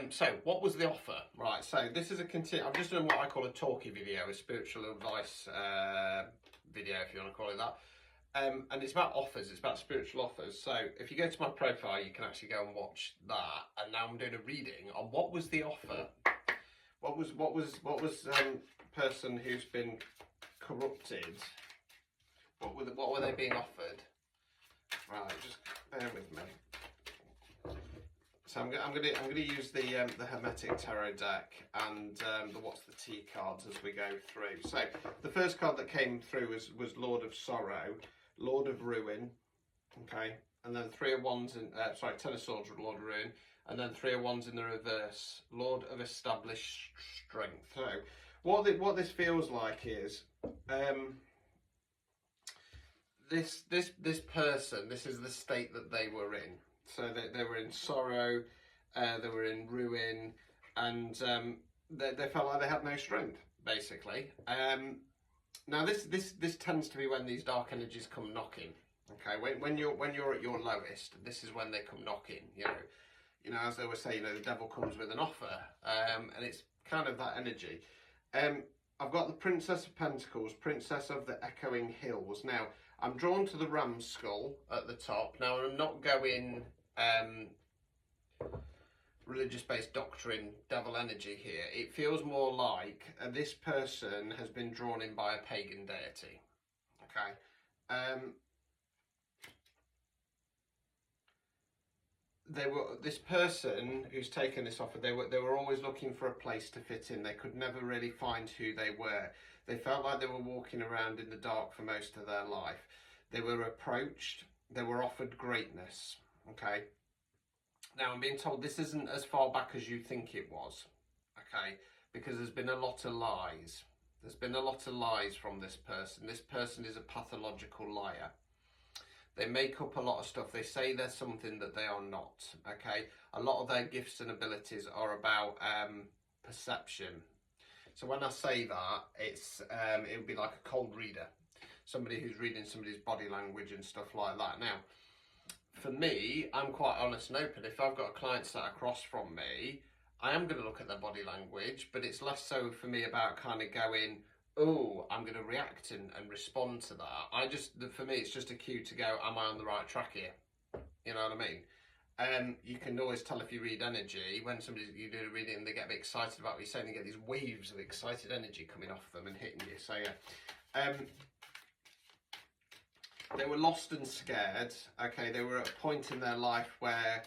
So what was the offer? Right, so this is I've just done what I call a talkie video, a spiritual advice video, if you want to call it that. And it's about offers, it's about spiritual offers. So if you go to my profile, you can actually go and watch that. And now I'm doing a reading on what was the offer. What was person who's been corrupted? What were they being offered? Right, just bear with me. So I'm gonna use the Hermetic Tarot deck and the What's the Tea cards as we go through. So the first card that came through was Lord of Sorrow, Lord of Ruin, okay, and then Three of Wands in Ten of Swords, Lord of Ruin, and then Three of Wands in the reverse, Lord of Established Strength. So what this feels like is this person, this is the state that they were in. So they were in sorrow, they were in ruin, and they felt like they had no strength, basically. Now this tends to be when these dark energies come knocking. Okay, when you're at your lowest, this is when they come knocking. You know, as they were saying, the devil comes with an offer, and it's kind of that energy. I've got the Princess of Pentacles, Princess of the Echoing Hills. Now, I'm drawn to the ram's skull at the top. Now, I'm not going religious-based doctrine, devil energy here. It feels more like this person has been drawn in by a pagan deity. Okay. This person who's taken this offer, they were always looking for a place to fit in. They could never really find who they were. They felt like they were walking around in the dark for most of their life. They were approached, they were offered greatness. Okay. Now I'm being told this isn't as far back as you think it was. Okay, because there's been a lot of lies. There's been a lot of lies from this person. This person is a pathological liar. They make up a lot of stuff. They say they're something that they are not, okay? A lot of their gifts and abilities are about perception. So when I say that, it would be like a cold reader. Somebody who's reading somebody's body language and stuff like that. Now, for me, I'm quite honest and open. If I've got a client sat across from me, I am going to look at their body language, but it's less so for me about kind of going, oh, I'm going to react and respond to that. For me, it's just a cue to go, am I on the right track here? You know what I mean? You can always tell if you read energy, when you do a reading and they get a bit excited about what you're saying, they get these waves of excited energy coming off them and hitting you. So yeah. They were lost and scared. Okay, they were at a point in their life where